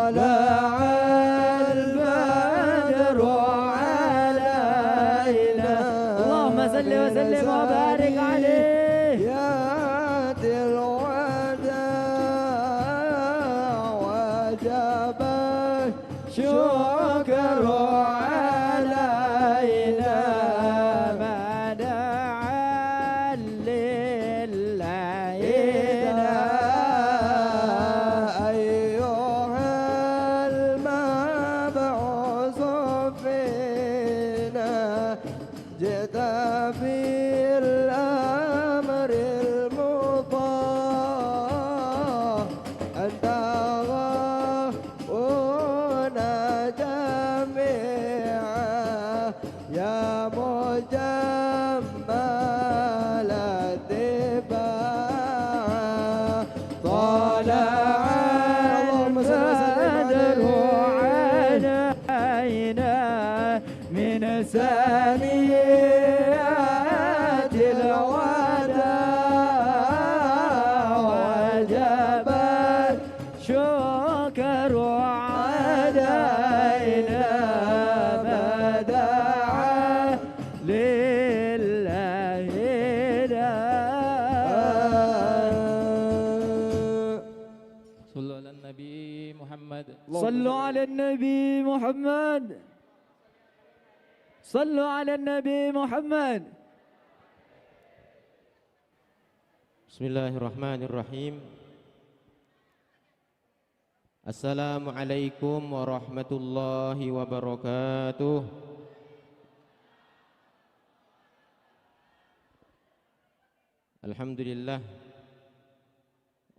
طلع البدر علينا اللهم صل وسلم وبارك عليه يا ذي الوداع وجب الشكر علينا ما دعا لله أيها المبعوث فينا جئت بالأمر المطاع أنت غفونا جميعا يا مجمل الاتباع طلع البدر علينا من ثنيات الوداع وجب الشكر علينا ما دعا لله صلوا على النبي محمد. صلوا على النبي محمد صلوا على النبي محمد. Bismillahirrahmanirrahim. Assalamualaikum warahmatullahi wabarakatuh. Alhamdulillah.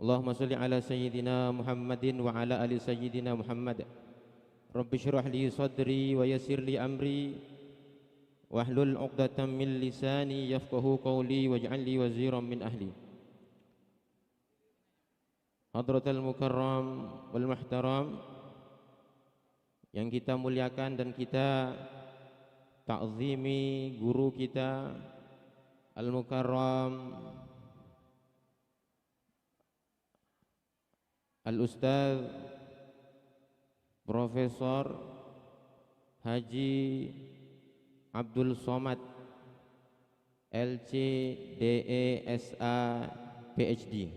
Allahumma sholli ala sayyidina Muhammadin wa ala ali sayyidina Muhammad. Rabbi shrah li sadri wa yassir li amri wahlul 'uqdatam min lisani yafqahu qawli waj'al li waziran min ahli. Hadratal mukarram wal muhtaram, yang kita muliakan dan kita ta'zimi guru kita al mukarram al ustaz Profesor Haji Abdul Somad LC DESA PhD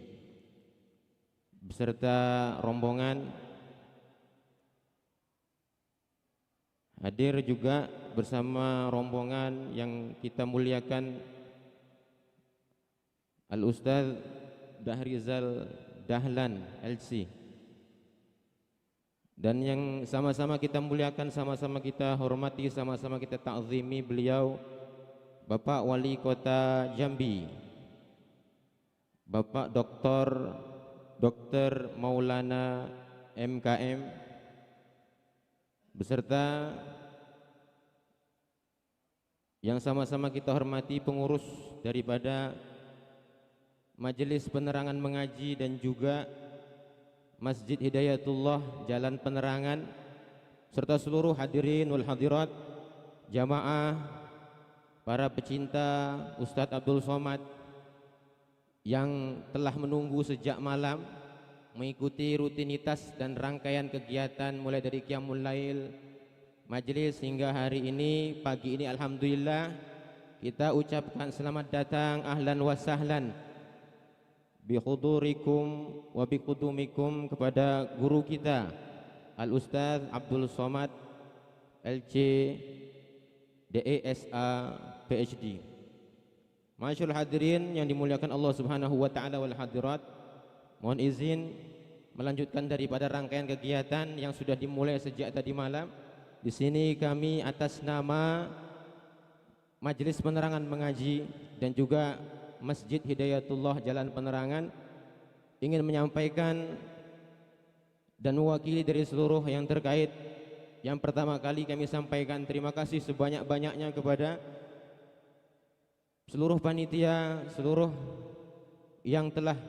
beserta rombongan, hadir juga bersama rombongan yang kita muliakan Al Ustaz Dahrizal Dahlan LC, dan yang sama-sama kita muliakan, sama-sama kita hormati, sama-sama kita ta'zimi beliau Bapak Wali Kota Jambi, Bapak Dr. Maulana MKM, beserta yang sama-sama kita hormati pengurus daripada Majelis Penerangan Mengaji dan juga Masjid Hidayatullah Jalan Penerangan, serta seluruh hadirin wal hadirat, jamaah, para pecinta Ustadz Abdul Somad yang telah menunggu sejak malam mengikuti rutinitas dan rangkaian kegiatan mulai dari Qiyamul Lail majelis hingga hari ini, pagi ini. Alhamdulillah kita ucapkan selamat datang, ahlan wa sahlan bihudurikum wa biqudumikum kepada guru kita Al Ustaz Abdul Somad LC DESA PhD. Masyaallah hadirin yang dimuliakan Allah Subhanahu wa taala wal hadirat, mohon izin melanjutkan daripada rangkaian kegiatan yang sudah dimulai sejak tadi malam. Di sini kami atas nama Majelis Penerangan Mengaji dan juga Masjid Hidayatullah Jalan Penerangan ingin menyampaikan dan mewakili dari seluruh yang terkait. Yang pertama kali kami sampaikan terima kasih sebanyak-banyaknya kepada seluruh panitia, seluruh yang telah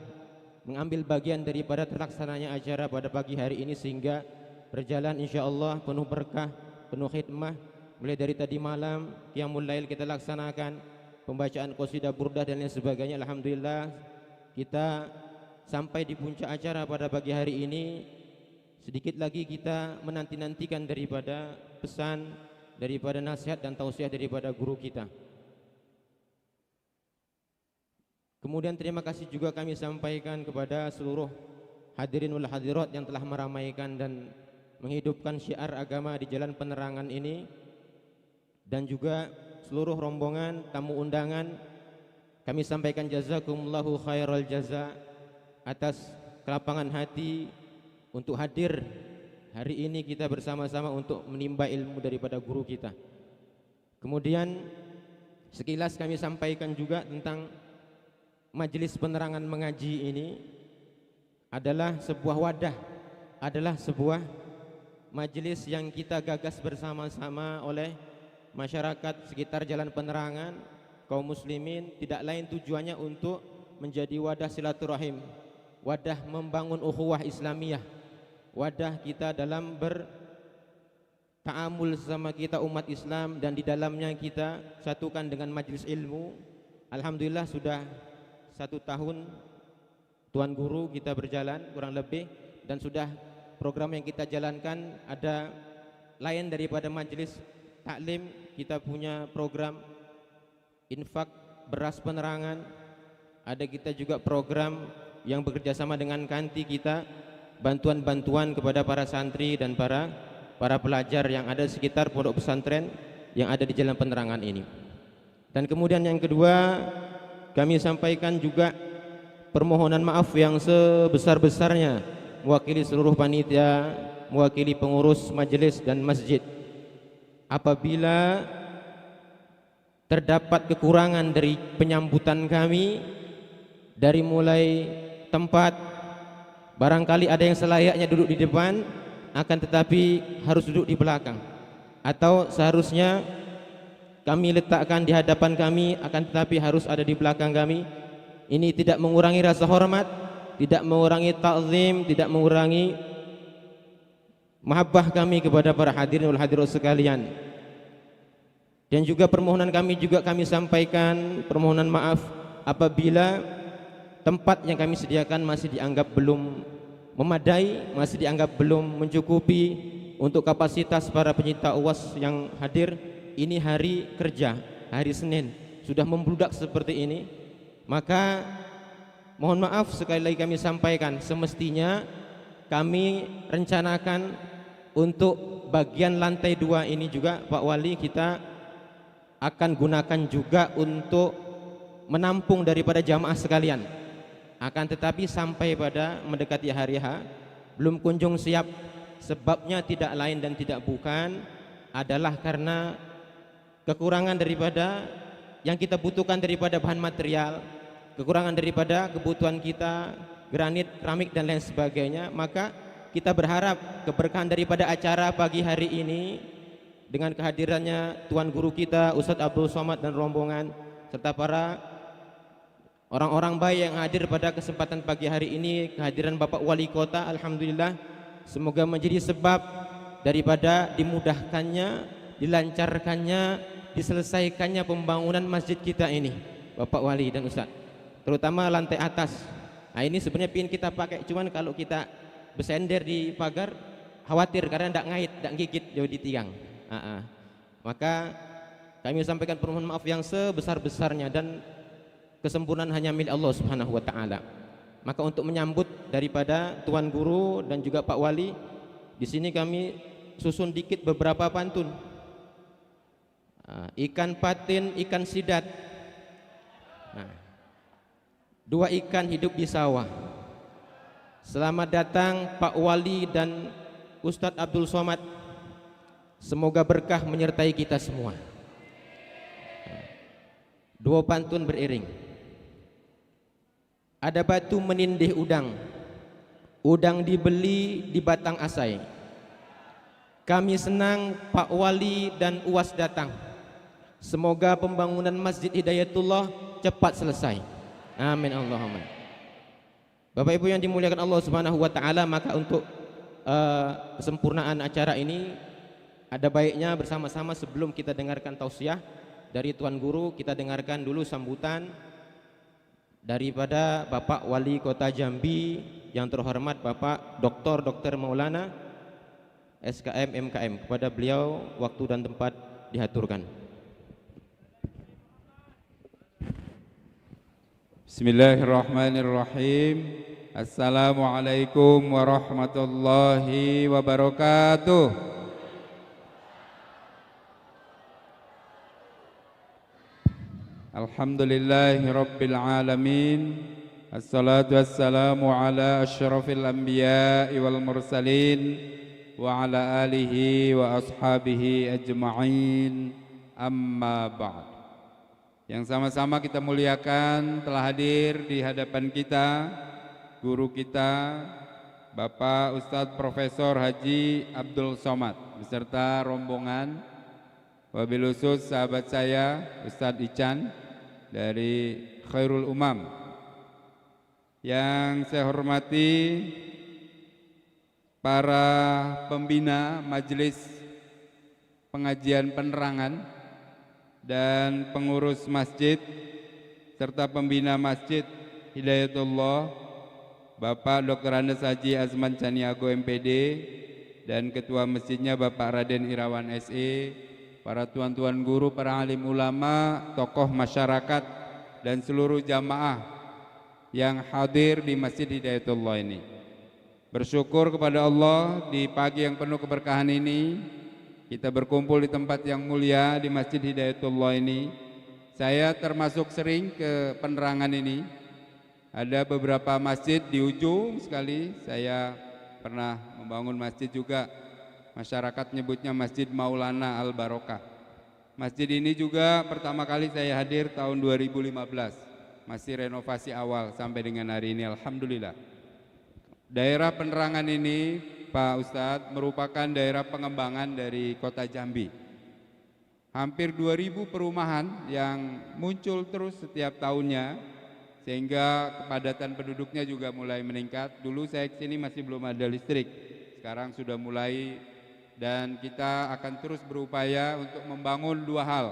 mengambil bagian daripada terlaksananya acara pada pagi hari ini sehingga berjalan insyaallah penuh berkah, penuh khidmah. Mulai dari tadi malam Qiyamul Lail kita laksanakan, pembacaan qasidah burdah dan lain sebagainya. Alhamdulillah kita sampai di puncak acara pada pagi hari ini sedikit lagi kita menanti-nantikan daripada pesan, daripada nasihat dan tausiah daripada guru kita. Kemudian terima kasih juga kami sampaikan kepada seluruh hadirin wal hadirat yang telah meramaikan dan menghidupkan syiar agama di Jalan Penerangan ini, dan juga seluruh rombongan tamu undangan. Kami sampaikan jazakumullahu khairal jaza atas kelapangan hati untuk hadir hari ini kita bersama-sama untuk menimba ilmu daripada guru kita. Kemudian sekilas kami sampaikan juga tentang majelis penerangan mengaji ini adalah sebuah wadah, adalah sebuah majelis yang kita gagas bersama-sama oleh masyarakat sekitar Jalan Penerangan, kaum muslimin, tidak lain tujuannya untuk menjadi wadah silaturahim, wadah membangun ukhuwah Islamiyah, wadah kita dalam berta'amul sama kita umat Islam, dan di dalamnya kita satukan dengan majelis ilmu. Alhamdulillah sudah 1 tahun Tuan Guru kita berjalan kurang lebih, dan sudah program yang kita jalankan ada lain daripada majelis taklim. Kita punya program infak beras penerangan, ada kita juga program yang bekerja sama dengan kanti kita, bantuan-bantuan kepada para santri dan para pelajar yang ada di sekitar pondok pesantren yang ada di Jalan Penerangan ini. Dan kemudian yang kedua, kami sampaikan juga permohonan maaf yang sebesar-besarnya mewakili seluruh panitia, mewakili pengurus majelis dan masjid, apabila terdapat kekurangan dari penyambutan kami, dari mulai tempat, barangkali ada yang selayaknya duduk di depan akan tetapi harus duduk di belakang, atau seharusnya kami letakkan di hadapan kami akan tetapi harus ada di belakang kami. Ini tidak mengurangi rasa hormat, tidak mengurangi ta'zim, tidak mengurangi mahabbah kami kepada para hadirin wal hadirat sekalian. Dan juga permohonan kami juga kami sampaikan permohonan maaf apabila tempat yang kami sediakan masih dianggap belum memadai, masih dianggap belum mencukupi untuk kapasitas para penyita UAS yang hadir. Ini hari kerja, hari Senin, sudah membludak seperti ini. Maka mohon maaf sekali lagi kami sampaikan, semestinya kami rencanakan untuk bagian lantai 2 ini juga Pak Wali kita akan gunakan juga untuk menampung daripada jamaah sekalian. Akan tetapi sampai pada mendekati hari H belum kunjung siap. Sebabnya tidak lain dan tidak bukan adalah karena kekurangan daripada yang kita butuhkan daripada bahan material, kekurangan daripada kebutuhan kita, granit, keramik dan lain sebagainya. Maka kita berharap keberkahan daripada acara pagi hari ini dengan kehadirannya Tuan Guru kita Ustadz Abdul Somad dan rombongan, serta para orang-orang baik yang hadir pada kesempatan pagi hari ini, kehadiran Bapak Wali Kota, alhamdulillah, semoga menjadi sebab daripada dimudahkannya, dilancarkannya, diselesaikannya pembangunan masjid kita ini, Bapak Wali dan Ustadz, terutama lantai atas. Nah ini sebenarnya ingin kita pakai, cuman kalau kita bersender di pagar khawatir karena tidak ngait, tidak gigit jauh di tiang. Maka kami sampaikan permohonan maaf yang sebesar-besarnya, dan kesempurnaan hanya milik Allah Subhanahu wa taala. Maka untuk menyambut daripada Tuan Guru dan juga Pak Wali, di sini kami susun dikit beberapa pantun. Ikan patin, ikan sidat. Nah, 2 ikan hidup di sawah. Selamat datang Pak Wali dan Ustadz Abdul Somad. Semoga berkah menyertai kita semua. 2 pantun beriring. Ada batu menindih udang, udang dibeli di batang asai. Kami senang Pak Wali dan UAS datang. Semoga pembangunan Masjid Hidayatullah cepat selesai. Amin Allahumma. Bapak Ibu yang dimuliakan Allah Subhanahu wa taala, maka untuk kesempurnaan acara ini ada baiknya bersama-sama sebelum kita dengarkan tausiah dari Tuan Guru, kita dengarkan dulu sambutan daripada Bapak Wali Kota Jambi yang terhormat Bapak Dr. Maulana SKM MKM. Kepada beliau waktu dan tempat dihaturkan. Bismillahirrahmanirrahim. Assalamualaikum warahmatullahi wabarakatuh. Alhamdulillahi rabbil alamin. Assalatu wassalamu ala asyrafil anbiya'i wal mursalin wa ala alihi wa ashabihi ajma'in. Amma ba'd. Yang sama-sama kita muliakan, telah hadir di hadapan kita guru kita Bapak Ustadz Profesor Haji Abdul Somad beserta rombongan, wabil khusus sahabat saya Ustadz Ican dari Khairul Umam. Yang saya hormati para pembina majelis pengajian penerangan dan pengurus masjid serta pembina masjid Hidayatullah, Bapak Dr. Andes Haji Azman Caniago MPD dan ketua masjidnya Bapak Raden Irawan SE, para tuan-tuan guru, para alim ulama, tokoh masyarakat dan seluruh jamaah yang hadir di Masjid Hidayatullah ini. Bersyukur kepada Allah di pagi yang penuh keberkahan ini kita berkumpul di tempat yang mulia di Masjid Hidayatullah ini. Saya termasuk sering ke penerangan ini. Ada beberapa masjid di ujung sekali. Saya pernah membangun masjid juga. Masyarakat nyebutnya Masjid Maulana Al Barokah. Masjid ini juga pertama kali saya hadir tahun 2015. Masih renovasi awal sampai dengan hari ini, alhamdulillah. Daerah penerangan ini, Pak Ustadz, merupakan daerah pengembangan dari Kota Jambi. Hampir 2000 perumahan yang muncul terus setiap tahunnya, sehingga kepadatan penduduknya juga mulai meningkat. Dulu saya kesini masih belum ada listrik, sekarang sudah mulai, dan kita akan terus berupaya untuk membangun dua hal.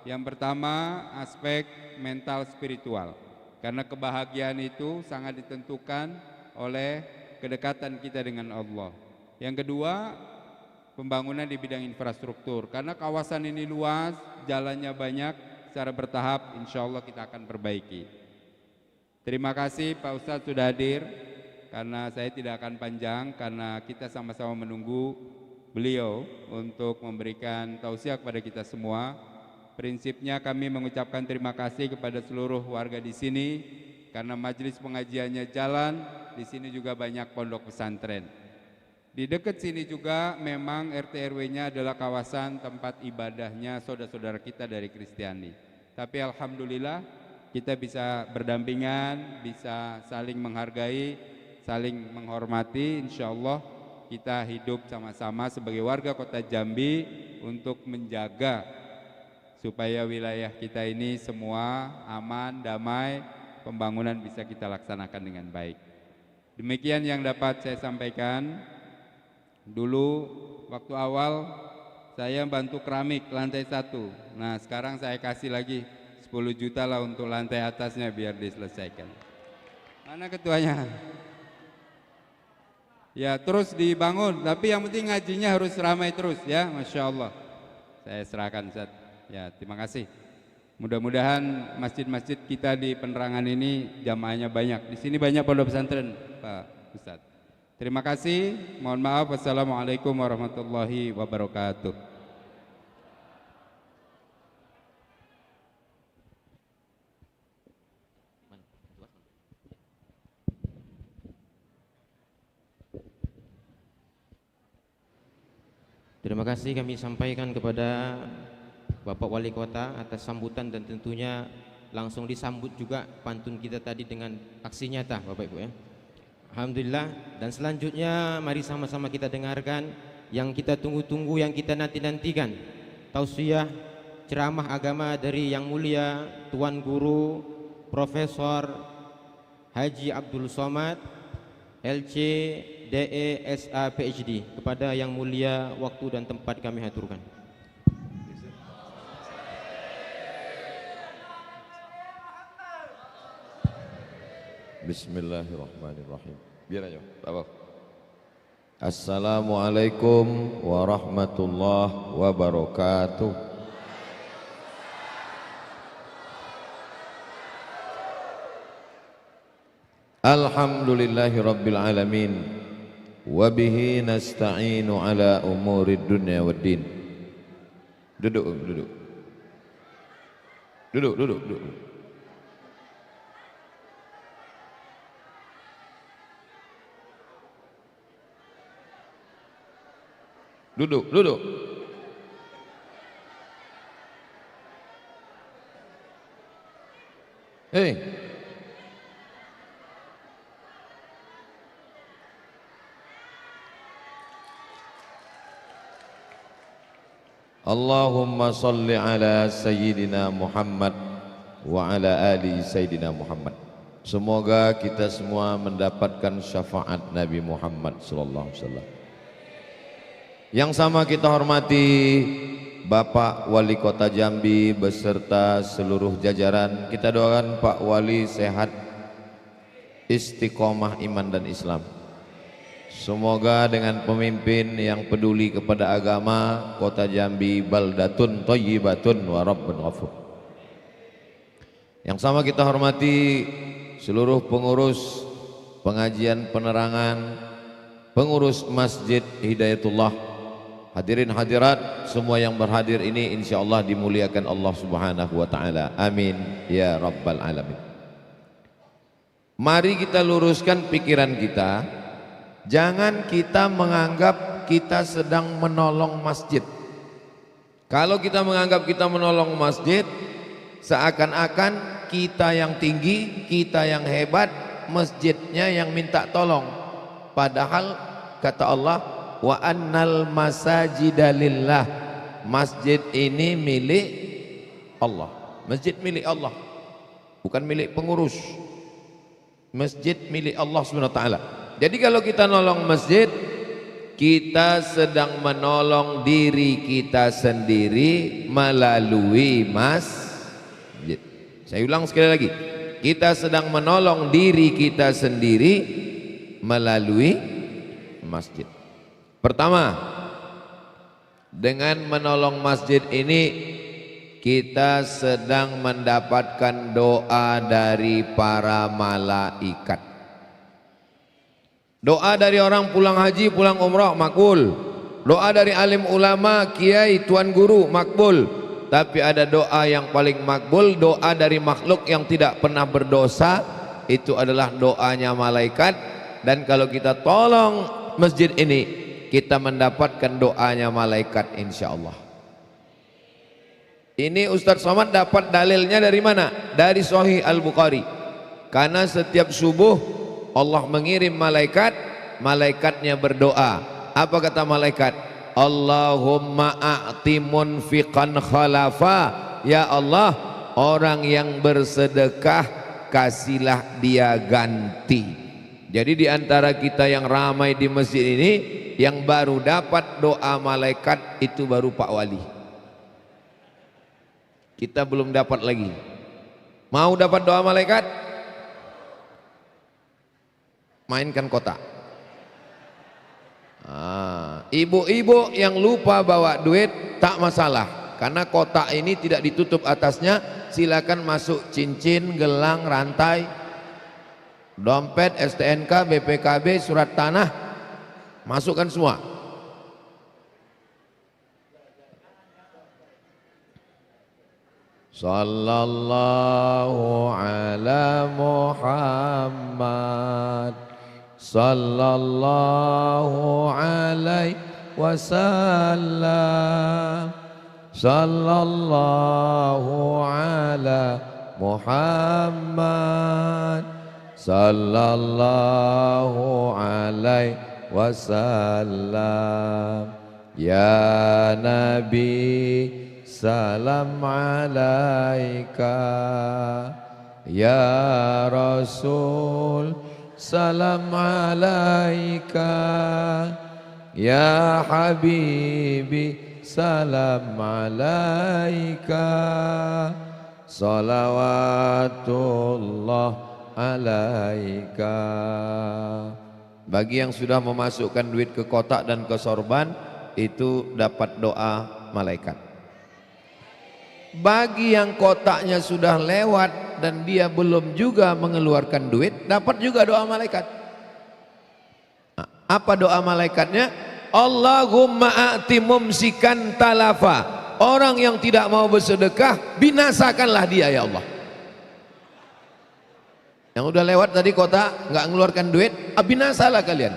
Yang pertama, aspek mental spiritual, karena kebahagiaan itu sangat ditentukan oleh kedekatan kita dengan Allah. Yang kedua, pembangunan di bidang infrastruktur, karena kawasan ini luas, jalannya banyak, secara bertahap insya Allah kita akan perbaiki. Terima kasih Pak Ustadz sudah hadir, karena saya tidak akan panjang, karena kita sama-sama menunggu beliau untuk memberikan tausiah kepada kita semua. Prinsipnya kami mengucapkan terima kasih kepada seluruh warga di sini, karena majelis pengajiannya jalan, di sini juga banyak pondok pesantren. Di dekat sini juga memang RT RW-nya adalah kawasan tempat ibadahnya saudara-saudara kita dari Kristiani. Tapi alhamdulillah kita bisa berdampingan, bisa saling menghargai, saling menghormati. Insya Allah kita hidup sama-sama sebagai warga Kota Jambi untuk menjaga supaya wilayah kita ini semua aman, damai, pembangunan bisa kita laksanakan dengan baik. Demikian yang dapat saya sampaikan. Dulu waktu awal saya bantu keramik lantai 1. Nah sekarang saya kasih lagi 10 juta lah untuk lantai atasnya biar diselesaikan. Mana ketuanya? Ya terus dibangun, tapi yang penting ngajinya harus ramai terus ya, Masya Allah. Saya serahkan Ustaz. Ya terima kasih. Mudah-mudahan masjid-masjid kita di penerangan ini jamaahnya banyak. Di sini banyak pondok pesantren Pak Ustaz. Terima kasih, mohon maaf. Wassalamualaikum warahmatullahi wabarakatuh. Terima kasih kami sampaikan kepada Bapak Wali Kota atas sambutan, dan tentunya langsung disambut juga pantun kita tadi dengan aksi nyata Bapak Ibu ya. Alhamdulillah. Dan selanjutnya mari sama-sama kita dengarkan yang kita tunggu-tunggu, yang kita nanti-nantikan, tausiah ceramah agama dari Yang Mulia Tuan Guru Profesor Haji Abdul Somad LC DE SA PhD. Kepada Yang Mulia waktu dan tempat kami haturkan. Bismillahirrahmanirrahim. Biar aja, tak apa. Assalamualaikum warahmatullahi wabarakatuh. Alhamdulillahi rabbil alamin. Wabihi nasta'inu ala umurid dunya waddin. Duduk, duduk. Duduk, duduk, duduk. Duduk, duduk. Hei. Allahumma salli ala Sayyidina Muhammad wa ala ali Sayyidina Muhammad. Semoga kita semua mendapatkan syafaat Nabi Muhammad sallallahu alaihi wasallam. Yang sama kita hormati Bapak Wali Kota Jambi beserta seluruh jajaran. Kita doakan Pak Wali sehat, istiqomah iman dan Islam. Semoga dengan pemimpin yang peduli kepada agama, Kota Jambi baldatun thayyibatun wa rabbun ghafur. Yang sama kita hormati seluruh pengurus pengajian penerangan, pengurus Masjid Hidayatullah, hadirin hadirat semua yang berhadir ini insyaallah dimuliakan Allah Subhanahu wa taala. Amin ya rabbal alamin. Mari kita luruskan pikiran kita. Jangan kita menganggap kita sedang menolong masjid. Kalau kita menganggap kita menolong masjid, seakan-akan kita yang tinggi, kita yang hebat, masjidnya yang minta tolong. Padahal kata Allah, wa annal masajida lillah. Masjid ini milik Allah. Masjid milik Allah, bukan milik pengurus. Masjid milik Allah Subhanahu wa taala. Jadi kalau kita nolong masjid, kita sedang menolong diri kita sendiri melalui masjid. Saya ulang sekali lagi, kita sedang menolong diri kita sendiri melalui masjid. Pertama, dengan menolong masjid ini kita sedang mendapatkan doa dari para malaikat. Doa dari orang pulang haji, pulang umrah makbul. Doa dari alim ulama, kiai, tuan guru makbul. Tapi ada doa yang paling makbul, doa dari makhluk yang tidak pernah berdosa. Itu adalah doanya malaikat. Dan kalau kita tolong masjid ini, kita mendapatkan doanya malaikat insyaallah. Ini Ustadz Somad dapat dalilnya dari mana? Dari Sahih Al-Bukhari. Karena setiap subuh Allah mengirim malaikat, malaikatnya berdoa. Apa kata malaikat? Allahumma a'ti munfiqan khalafa. Ya Allah, orang yang bersedekah kasihlah dia ganti. Jadi di antara kita yang ramai di masjid ini, yang baru dapat doa malaikat itu baru Pak Wali. Kita belum dapat lagi. Mau dapat doa malaikat? Mainkan kotak. Ibu-ibu yang lupa bawa duit tak masalah, karena kotak ini tidak ditutup atasnya. Silakan masuk cincin, gelang, rantai, dompet, STNK, BPKB, surat tanah, masukkan semua. Sallallahu ala Muhammad sallallahu alaihi wasallam. Sallallahu ala Muhammad sallallahu alaihi wasallam. Ya Nabi salam alaika, ya Rasul salam alaika, ya Habibi salam alaika, salawatullah alaika. Bagi yang sudah memasukkan duit ke kotak dan ke sorban, itu dapat doa malaikat. Bagi yang kotaknya sudah lewat dan dia belum juga mengeluarkan duit, dapat juga doa malaikat. Nah, apa doa malaikatnya? Allahumma a'ti mumsikan talafa. Orang yang tidak mau bersedekah, binasakanlah dia ya Allah. Yang udah lewat tadi kota nggak mengeluarkan duit, binasalah kalian.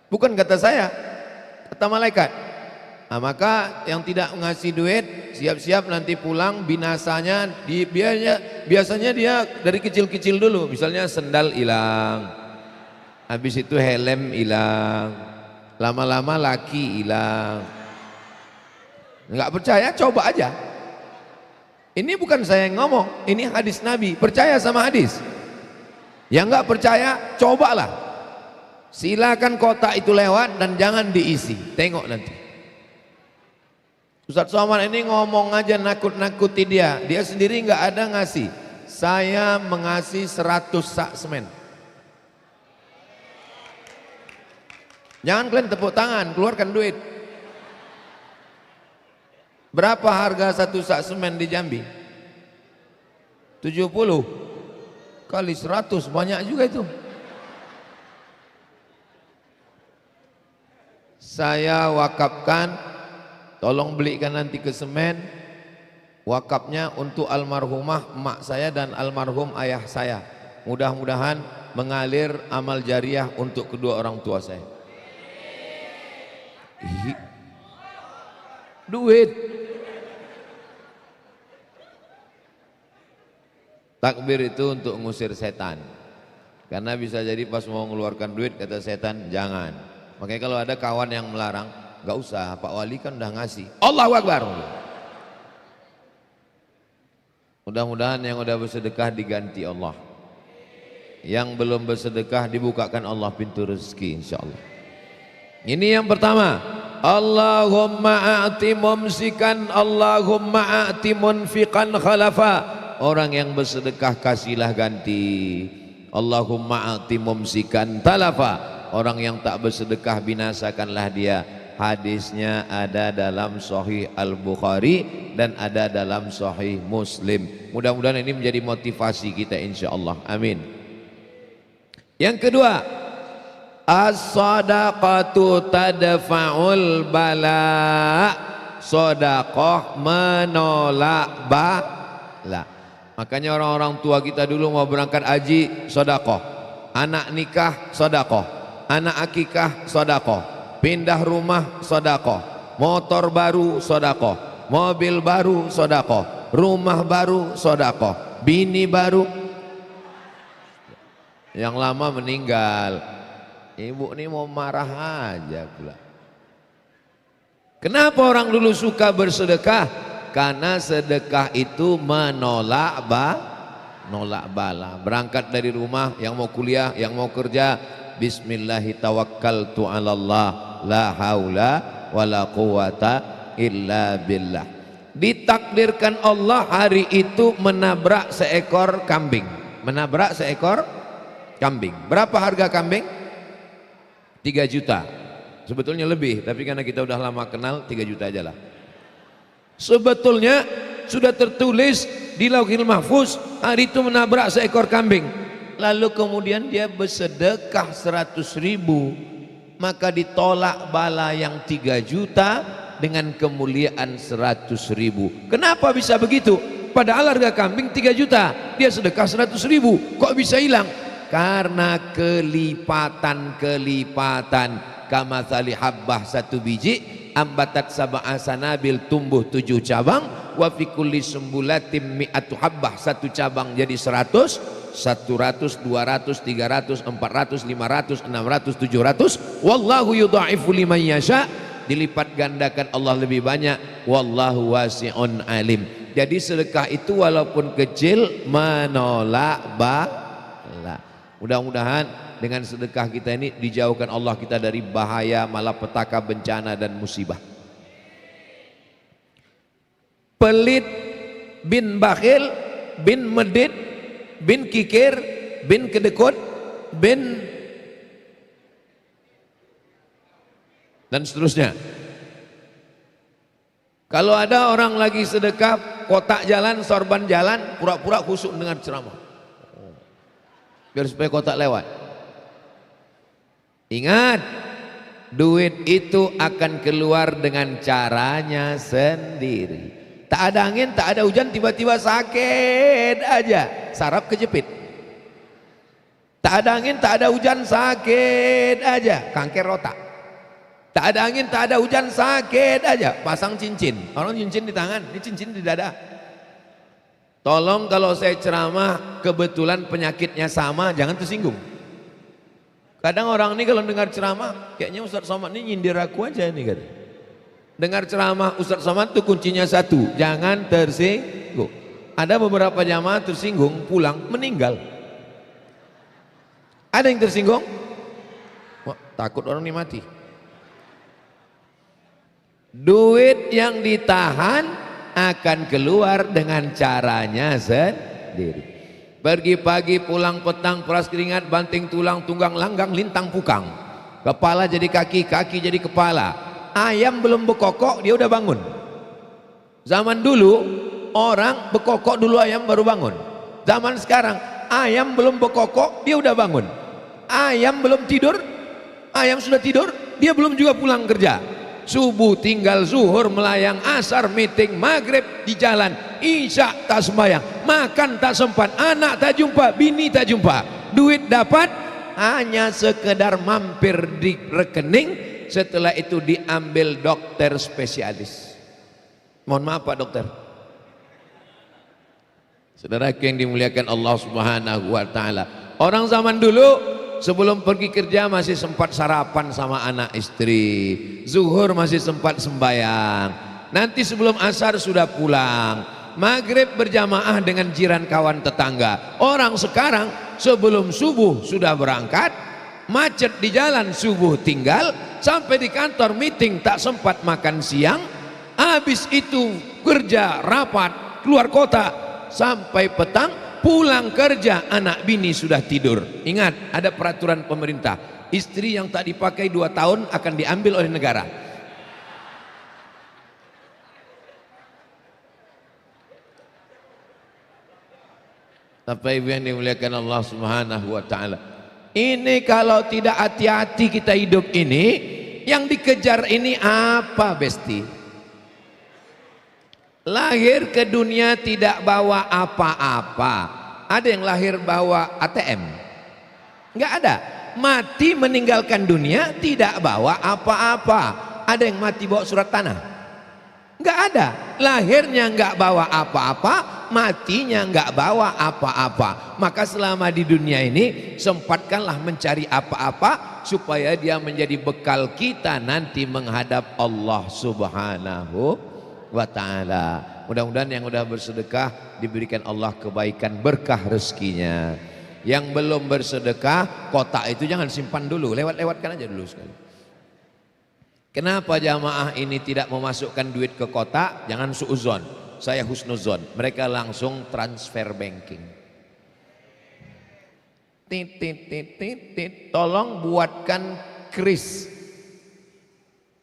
Bukan kata saya, kata malaikat. Nah, maka yang tidak ngasih duit, siap-siap nanti pulang binasanya. Biasanya dia dari kecil-kecil dulu. Misalnya sendal hilang, habis itu helm hilang, lama-lama laki hilang. Nggak percaya, coba aja. Ini bukan saya yang ngomong, ini hadis Nabi. Percaya sama hadis. Yang nggak percaya, cobalah. Silakan kotak itu lewat dan jangan diisi. Tengok nanti. Ustadz Somad ini ngomong aja nakut-nakuti dia. Dia sendiri nggak ada ngasih. Saya mengasih 100 sak semen. Jangan kalian tepuk tangan, keluarkan duit. Berapa harga 1 sak semen di Jambi? 70 kali 100, banyak juga itu. Saya wakafkan, tolong belikan nanti ke semen. Wakafnya untuk almarhumah emak saya dan almarhum ayah saya. Mudah-mudahan mengalir amal jariah untuk kedua orang tua saya. Duit. Takbir itu untuk ngusir setan. Karena bisa jadi pas mau mengeluarkan duit kata setan jangan. Makanya kalau ada kawan yang melarang, gak usah, Pak Wali kan udah ngasih. Allahu Akbar. Mudah-mudahan yang udah bersedekah diganti Allah. Yang belum bersedekah dibukakan Allah pintu rezeki insyaallah. Ini yang pertama. Allahumma a'ti mumsikan, Allahumma a'ti munfiqan khalafa. Orang yang bersedekah kasihlah ganti. Allahumma a'ti mumsikan talafa. Orang yang tak bersedekah binasakanlah dia. Hadisnya ada dalam Sahih Al-Bukhari dan ada dalam Sahih Muslim. Mudah-mudahan ini menjadi motivasi kita insyaallah. Amin. Yang kedua, as-sadaqatu tadfa'ul bala. Sedekah menolak bala. Makanya orang-orang tua kita dulu mau berangkat haji, sedekah. Anak nikah, sedekah. Anak akikah, sedekah. Pindah rumah, sedekah. Motor baru, sedekah. Mobil baru, sedekah. Rumah baru, sedekah. Bini baru. Yang lama meninggal. Ibu ini mau marah aja pula. Kenapa orang dulu suka bersedekah? Karena sedekah itu menolak bala. Berangkat dari rumah, yang mau kuliah, yang mau kerja, bismillahi tawakkaltu 'alallah la haula wala quwata illa billah. Ditakdirkan Allah hari itu menabrak seekor kambing. Menabrak seekor kambing. Berapa harga kambing? 3 juta. Sebetulnya lebih, tapi karena kita udah lama kenal 3 juta aja lah. Sebetulnya sudah tertulis di Lauhil Mahfuz hari itu menabrak seekor kambing. Lalu kemudian dia bersedekah 100.000, maka ditolak bala yang 3 juta dengan kemuliaan 100.000. Kenapa bisa begitu? Padahal harga kambing 3 juta, dia sedekah 100.000, kok bisa hilang? Karena kelipatan. Kamathali habbah 1 biji ambatat sab'a sanabil, tumbuh 7 cabang, wa fi kulli sumbulatin mi'atu habbah, 1 cabang jadi 100, 100, 200, 300, 400, 500, 600, 700. Wallahu yudha'ifu liman yasha, dilipat gandakan Allah lebih banyak. Wallahu wasi'un alim. Jadi sedekah itu walaupun kecil menolak bala. Mudah-mudahan dengan sedekah kita ini dijauhkan Allah kita dari bahaya, malapetaka, bencana dan musibah. Pelit, bin bakhil, bin medit, bin kikir, bin kedekut, bin dan seterusnya. Kalau ada orang lagi sedekah, kotak jalan, sorban jalan, pura-pura khusyuk dengar ceramah, biar supaya kotak lewat. Ingat, duit itu akan keluar dengan caranya sendiri. Tak ada angin, tak ada hujan, tiba-tiba sakit aja, saraf kejepit. Tak ada angin, tak ada hujan, sakit aja, kanker otak. Tak ada angin, tak ada hujan, sakit aja, pasang cincin. Orang cincin di tangan, ini cincin di dada. Tolong kalau saya ceramah kebetulan penyakitnya sama, jangan tersinggung. Kadang orang ini kalau dengar ceramah, kayaknya Ustaz Somad ini nyindir aku aja nih kata. Dengar ceramah Ustaz Somad itu kuncinya satu, jangan tersinggung. Ada beberapa jamaah tersinggung, pulang meninggal. Ada yang tersinggung? Wah, takut orang ini mati. Duit yang ditahan akan keluar dengan caranya sendiri. Pergi pagi, pulang petang, peras keringat, banting tulang, tunggang langgang, lintang pukang. Kepala jadi kaki, kaki jadi kepala. Ayam belum bekokok dia udah bangun. Zaman dulu orang bekokok dulu ayam baru bangun. Zaman sekarang ayam belum bekokok dia udah bangun. Ayam belum tidur, ayam sudah tidur, dia belum juga pulang kerja. Subuh tinggal, zuhur melayang, asar meeting, maghrib di jalan, isya tak sembahyang, makan tak sempat, anak tak jumpa, bini tak jumpa, duit dapat hanya sekedar mampir di rekening, setelah itu diambil dokter spesialis. Mohon maaf Pak Dokter. Saudara yang dimuliakan Allah Subhanahu wa taala. Orang zaman dulu sebelum pergi kerja masih sempat sarapan sama anak istri, zuhur masih sempat sembahyang, nanti sebelum asar sudah pulang, maghrib berjamaah dengan jiran kawan tetangga. Orang sekarang sebelum subuh sudah berangkat, macet di jalan, subuh tinggal, sampai di kantor meeting tak sempat makan siang, habis itu kerja rapat keluar kota sampai petang, pulang kerja anak bini sudah tidur. Ingat, ada peraturan pemerintah, istri yang tak dipakai 2 tahun akan diambil oleh negara. Bapak Ibu yang dimuliakan Allah Subhanahu wa taala, ini kalau tidak hati-hati kita hidup ini, yang dikejar ini apa besti? Lahir ke dunia tidak bawa apa-apa. Ada yang lahir bawa ATM? Enggak ada. Mati meninggalkan dunia tidak bawa apa-apa. Ada yang mati bawa surat tanah? Enggak ada. Lahirnya enggak bawa apa-apa, matinya enggak bawa apa-apa. Maka selama di dunia ini sempatkanlah mencari apa-apa supaya dia menjadi bekal kita nanti menghadap Allah Subhanahu wa ta'ala. Mudah-mudahan yang udah bersedekah diberikan Allah kebaikan berkah rezekinya. Yang belum bersedekah, kotak itu jangan simpan dulu, lewat-lewatkan aja dulu sekali. Kenapa jamaah ini tidak memasukkan duit ke kotak? Jangan suuzon, saya husnuzon. Mereka langsung transfer banking. Tolong buatkan kris,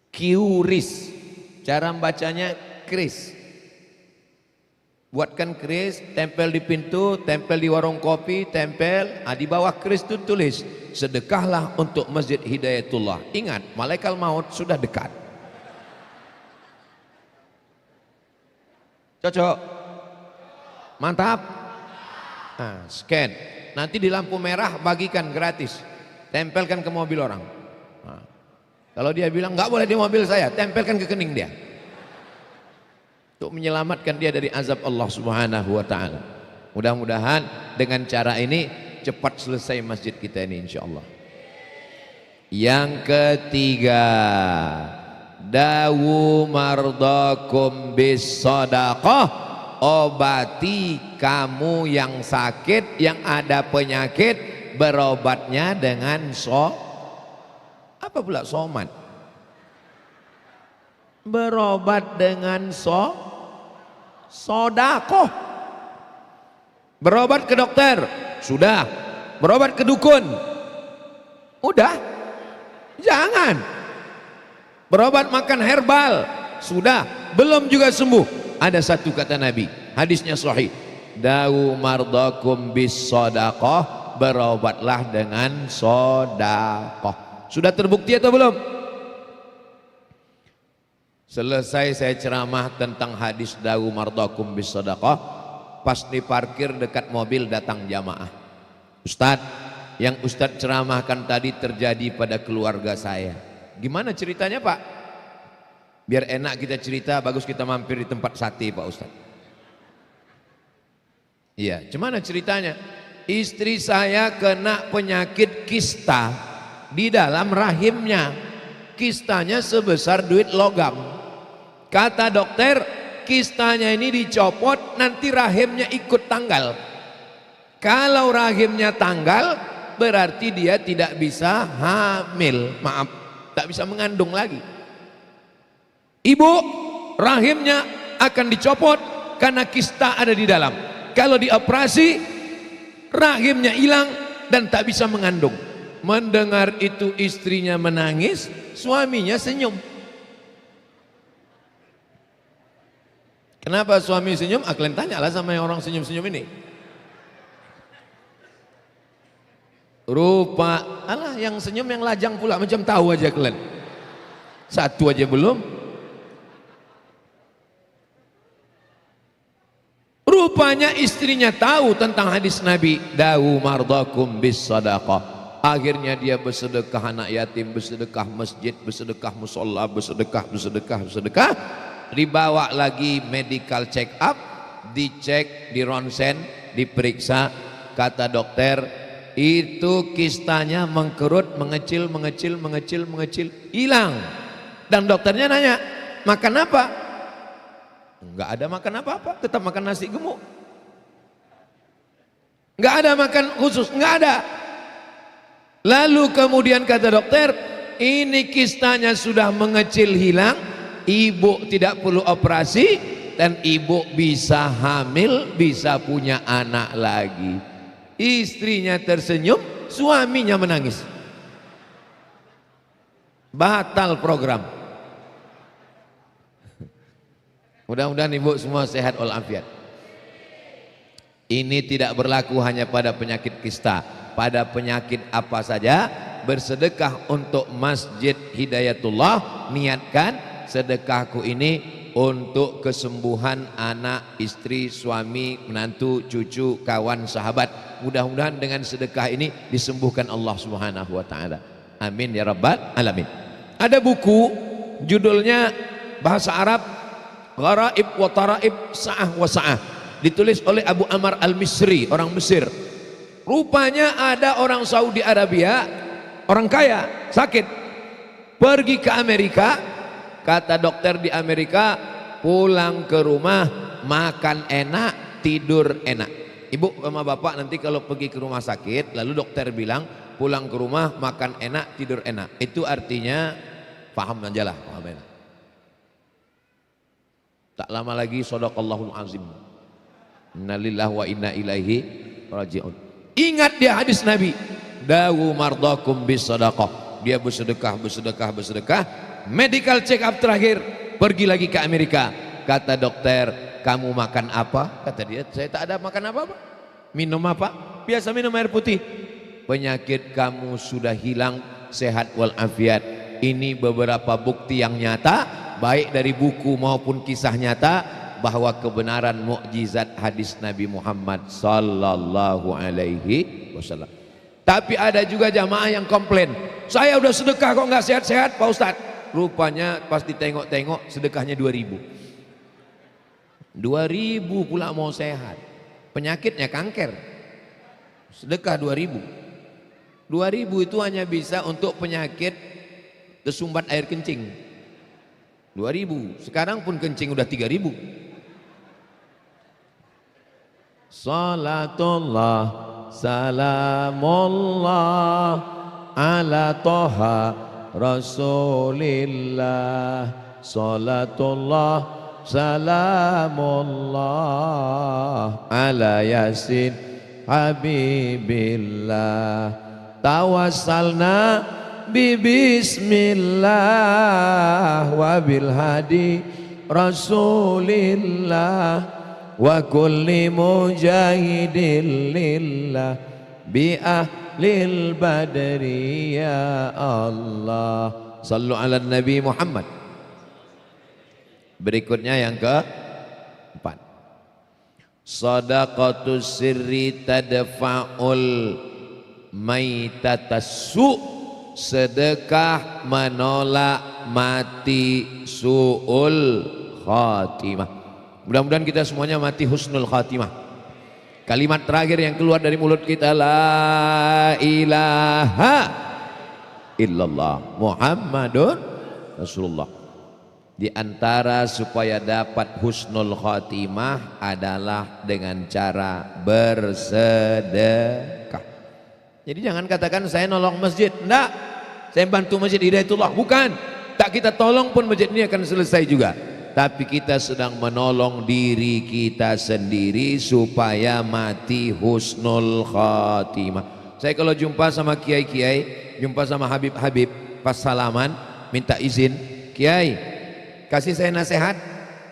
QRIS, cara bacanya kris. Buatkan kris, tempel di pintu, tempel di warung kopi, tempel. Di bawah kris itu tulis, sedekahlah untuk Masjid Hidayatullah. Ingat, malaikat maut sudah dekat. Cocok? Mantap? Nah, scan. Nanti di lampu merah bagikan gratis. Tempelkan ke mobil orang. Nah, kalau dia bilang nggak boleh di mobil saya, tempelkan ke kening dia. Untuk menyelamatkan dia dari azab Allah Subhanahu wa ta'ala. Mudah-mudahan dengan cara ini cepat selesai masjid kita ini insyaallah. Yang ketiga, dawu mardakum bis sadaqah, obati kamu yang sakit, yang ada penyakit, berobatnya dengan apa pula somat? Berobat dengan sodakoh. Berobat ke dokter sudah, berobat ke dukun udah, jangan. berobat makan herbal, sudah, belum juga sembuh. Ada satu kata Nabi, hadisnya sahih, dawu mardakum bis sadaqah, berobatlah dengan sedekah. Sudah terbukti atau belum? Selesai saya ceramah tentang hadis dawu mardakum bis sadaqah, pas di parkir dekat mobil datang jamaah. Ustadz, yang Ustadz ceramahkan tadi terjadi pada keluarga saya. Gimana ceritanya Pak? Biar enak kita cerita, bagus kita mampir di tempat sate Pak Ustadz. Iya, gimana ceritanya? Istri saya kena penyakit kista di dalam rahimnya. Kistanya sebesar duit logam. Kata dokter, kistanya ini dicopot, nanti rahimnya ikut tanggal. Kalau rahimnya tanggal, berarti dia tidak bisa hamil. Maaf, tak bisa mengandung lagi. Ibu, rahimnya akan dicopot karena kista ada di dalam. Kalau dioperasi, rahimnya hilang dan tak bisa mengandung. Mendengar itu istrinya menangis, suaminya senyum. Kenapa suami senyum? Kalian tanyalah sama yang orang senyum-senyum ini. Rupa, alah yang senyum yang lajang pula, macam tahu aja kalian. Satu aja belum. Rupanya istrinya tahu tentang hadis Nabi, dawu mardakum bis sadaqah. Akhirnya dia bersedekah anak yatim, bersedekah masjid, bersedekah musola, bersedekah. Dibawa lagi medical check up, dicek, di ronsen, diperiksa. Kata dokter, itu kistanya mengkerut, mengecil, hilang. Dan dokternya nanya, makan apa? Enggak ada makan apa-apa, tetap makan nasi gemuk. Enggak ada makan khusus, enggak ada. Lalu kemudian kata dokter, ini kistanya sudah mengecil hilang, ibu tidak perlu operasi, dan ibu bisa hamil, bisa punya anak lagi. Istrinya tersenyum, suaminya menangis. Batal program. Mudah-mudahan ibu semua sehat walafiat. Ini tidak berlaku hanya pada penyakit kista, pada penyakit apa saja. Bersedekah untuk Masjid Hidayatullah, niatkan sedekahku ini untuk kesembuhan anak, istri, suami, menantu, cucu, kawan, sahabat. Mudah-mudahan dengan sedekah ini disembuhkan Allah Subhanahu wa taala. Amin ya rabbal alamin. Ada buku judulnya bahasa Arab Gharaib wa Taraib Sa'ah wa Sa'ah, ditulis oleh Abu Amr Al-Misri, orang Mesir. Rupanya ada orang Saudi Arabia, orang kaya, sakit, pergi ke Amerika. Kata dokter di Amerika, pulang ke rumah makan enak, tidur enak. Ibu sama bapak nanti kalau pergi ke rumah sakit, lalu dokter bilang pulang ke rumah makan enak, tidur enak, itu artinya paham aja lah, paham enak. Tak lama lagi shadaqallahul azim. Innalillahi wa inna ilaihi raji'un. Ingat dia hadis Nabi, dawu mardakum bis sadaqah. Dia bersedekah. Medical check up terakhir, pergi lagi ke Amerika. Kata dokter, kamu makan apa? Kata dia, saya tak ada makan apa-apa. Minum apa? Biasa minum air putih. Penyakit kamu sudah hilang, sehat walafiat. Ini beberapa bukti yang nyata, baik dari buku maupun kisah nyata, bahwa kebenaran mukjizat hadis Nabi Muhammad sallallahu alaihi wasallam. Tapi ada juga jamaah yang komplain, saya udah sedekah kok nggak sehat-sehat Pak Ustadz. Rupanya pas ditengok-tengok sedekahnya 2.000 pula mau sehat, penyakitnya kanker. Sedekah 2.000 itu hanya bisa untuk penyakit tersumbat air kencing. 2.000, sekarang pun kencing udah 3.000. Salatullah salamullah ala toha rasulillah. Salatullah salamullah ala yasin habibillah. Tawassalna Bismillah wa bil hadi Rasulillah wa kulli mujahidin lillah bi ahlil badri ya Allah. Sallu ala Nabi Muhammad. Berikutnya yang keempat, sadaqatus sirri tadfa'ul maitatassu, sedekah menolak mati su'ul khatimah. Mudah-mudahan kita semuanya mati husnul khatimah. Kalimat terakhir yang keluar dari mulut kita, la ilaha illallah Muhammadun Rasulullah. Di antara supaya dapat husnul khatimah adalah dengan cara bersedekah. Jadi jangan katakan saya nolong masjid, enggak, saya bantu masjid Hidayatullah, bukan. Tak kita tolong pun masjid ini akan selesai juga. Tapi kita sedang menolong diri kita sendiri supaya mati husnul khatimah. Saya kalau jumpa sama kiai-kiai, jumpa sama habib-habib, pas salaman minta izin, kiai kasih saya nasihat.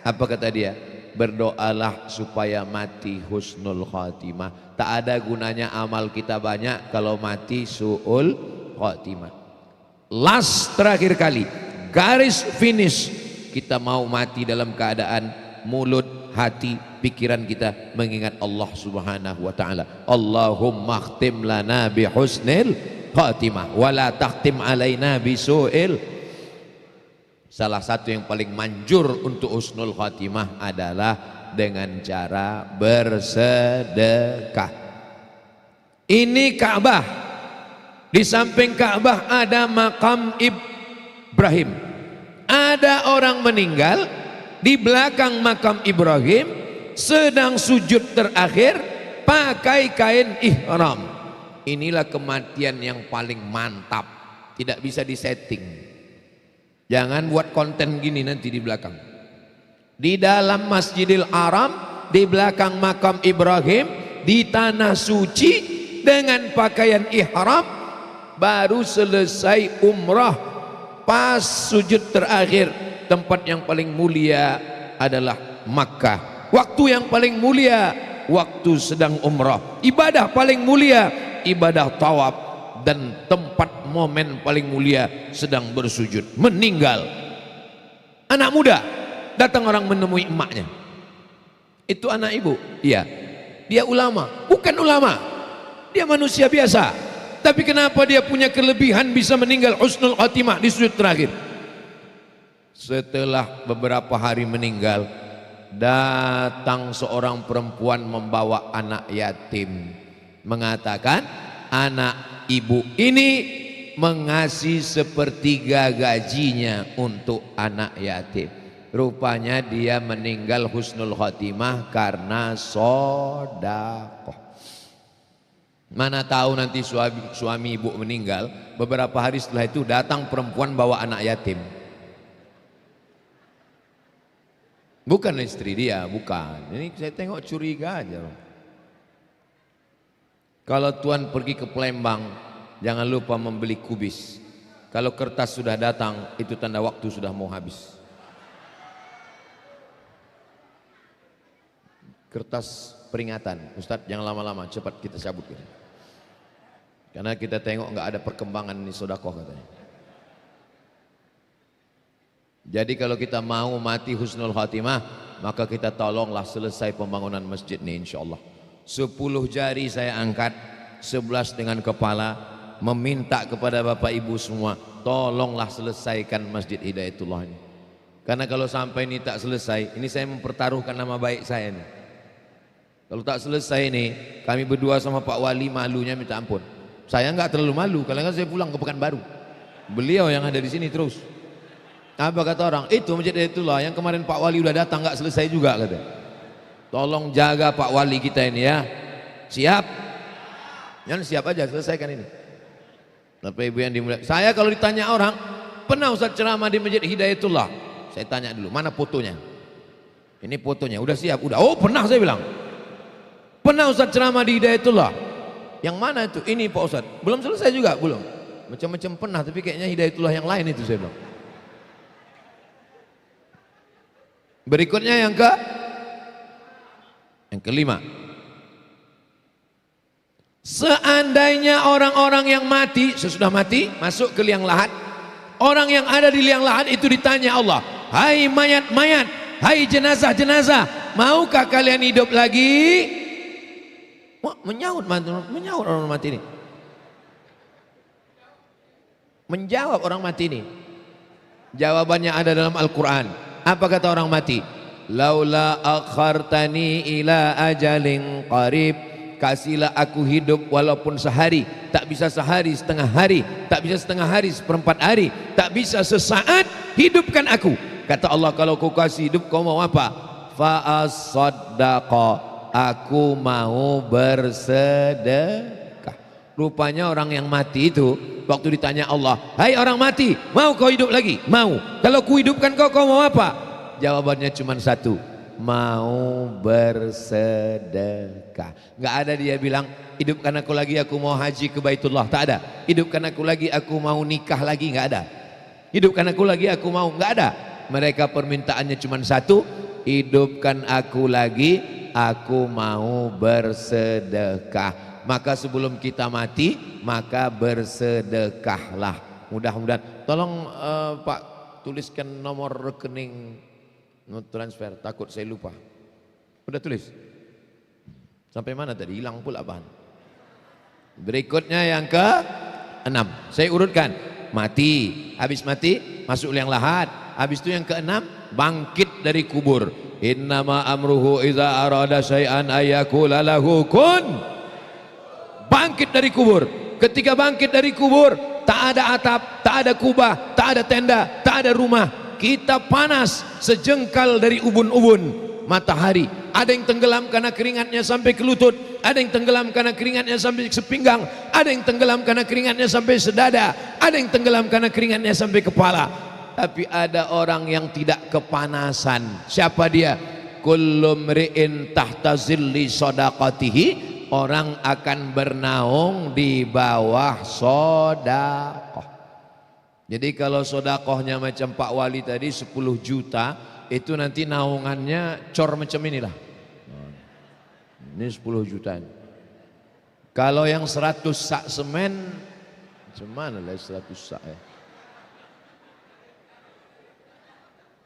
Apa kata dia? Berdoalah supaya mati husnul khatimah. Tak ada gunanya amal kita banyak kalau mati su'ul khatimah. Last, terakhir kali, garis finish, kita mau mati dalam keadaan mulut, hati, pikiran kita mengingat Allah subhanahu wa ta'ala. Allahumma khtim lana bi husnil khatimah wala takhtim alaina bi su'il. Salah satu yang paling manjur untuk husnul khatimah adalah dengan cara bersedekah. Ini Ka'bah. Di samping Ka'bah ada makam Ibrahim. Ada orang meninggal di belakang makam Ibrahim sedang sujud terakhir pakai kain ihram. Inilah kematian yang paling mantap, tidak bisa disetting. Jangan buat konten gini nanti di belakang. Di dalam Masjidil Haram, di belakang makam Ibrahim, di tanah suci dengan pakaian ihram, baru selesai umrah, pas sujud terakhir. Tempat yang paling mulia adalah Makkah. Waktu yang paling mulia, waktu sedang umrah. Ibadah paling mulia, ibadah tawaf. Dan tempat momen paling mulia sedang bersujud, meninggal. Anak muda, datang orang menemui emaknya. Itu anak ibu? Iya. Dia ulama? Bukan ulama, dia manusia biasa. Tapi kenapa dia punya kelebihan bisa meninggal husnul khatimah di sujud terakhir? Setelah beberapa hari meninggal, datang seorang perempuan membawa anak yatim, mengatakan anak ibu ini mengasih sepertiga gajinya untuk anak yatim. Rupanya dia meninggal husnul khatimah karena sedekah. Mana tahu nanti suami ibu meninggal, beberapa hari setelah itu datang perempuan bawa anak yatim. Bukan istri dia, bukan. Ini saya tengok curiga aja. Kalau tuan pergi ke Palembang, jangan lupa membeli kubis. Kalau kertas sudah datang, itu tanda waktu sudah mau habis. Kertas peringatan, Ustadz jangan lama-lama, cepat kita cabut. Karena kita tengok nggak ada perkembangan di sedekah katanya. Jadi kalau kita mau mati husnul khatimah, maka kita tolonglah selesai pembangunan masjid ini insyaallah. 10 jari saya angkat, 11 dengan kepala, meminta kepada Bapak Ibu semua, tolonglah selesaikan Masjid Hidayatullah ini. Karena kalau sampai ini tak selesai, ini saya mempertaruhkan nama baik saya nih. Kalau tak selesai ini, kami berdua sama Pak Wali malunya minta ampun. Saya enggak terlalu malu, kalau enggak saya pulang ke Pekanbaru. Beliau yang ada di sini terus. Apa kata orang? Itu Masjid Hidayatullah yang kemarin Pak Wali udah datang enggak selesai juga kata. Tolong jaga Pak Wali kita ini ya. Siap? Jangan siap aja, selesaikan ini. Bapak Ibu yang dimuliakan, saya kalau ditanya orang, pernah Ustaz ceramah di Masjid Hidayatullah? Saya tanya dulu, mana fotonya? Ini fotonya, udah siap? Udah. Oh pernah, saya bilang. Pernah Ustaz ceramah di Hidayatullah? Yang mana itu? Ini Pak Ustaz. Belum selesai juga? Belum. Macam-macam pernah, tapi kayaknya Hidayatullah yang lain itu saya bilang. Berikutnya yang kelima. Seandainya orang-orang yang mati, sesudah mati, masuk ke liang lahat, orang yang ada di liang lahat itu ditanya Allah, hai mayat-mayat, hai jenazah-jenazah, maukah kalian hidup lagi? Wah, menyaut orang mati ini. Menjawab orang mati ini. Jawabannya ada dalam Al-Quran. Apa kata orang mati? Laula akhartani ila ajalin qarib, kasihlah aku hidup walaupun sehari. Tak bisa sehari setengah hari, tak bisa setengah hari seperempat hari, tak bisa sesaat, hidupkan aku. Kata Allah, kalau kau kasih hidup kau mau apa? Fa as-saddaqa, aku mau bersedekah. Rupanya orang yang mati itu waktu ditanya Allah, hai orang mati, mau kau hidup lagi? Mau. Kalau ku hidupkan kau, kau mau apa? Jawabannya cuma satu, mau bersedekah. Nggak ada dia bilang, hidupkan aku lagi, aku mau haji ke Baitullah. Tak ada. Hidupkan aku lagi, aku mau nikah lagi. Nggak ada. Hidupkan aku lagi, aku mau. Nggak ada. Mereka permintaannya cuma satu, hidupkan aku lagi, aku mau bersedekah. Maka sebelum kita mati, maka bersedekahlah. Mudah-mudahan. Tolong Pak, tuliskan nomor rekening transfer, takut saya lupa. Udah tulis? Sampai mana tadi? Hilang pula bahan. Berikutnya yang ke-6. Saya urutkan. Mati. Habis mati, masuk liang lahat. Habis itu yang ke-6, bangkit dari kubur. Innama amruhu iza arada syai'an ayyakula lahu kun. Bangkit dari kubur. Ketika bangkit dari kubur, tak ada atap, tak ada kubah, tak ada tenda, tak ada rumah. Kita panas sejengkal dari ubun-ubun matahari. Ada yang tenggelam karena keringatnya sampai ke lutut, ada yang tenggelam karena keringatnya sampai ke sepinggang, ada yang tenggelam karena keringatnya sampai sedada, ada yang tenggelam karena keringatnya sampai kepala. Tapi ada orang yang tidak kepanasan. Siapa dia? Kullu mri'in tahta zilli shadaqatihi, orang akan bernaung di bawah sedekah. Jadi kalau sodakohnya macam Pak Wali tadi 10 juta, itu nanti naungannya cor macam inilah. Ini 10 juta. Kalau yang 100 sak semen, macam mana lah 100 sak ya?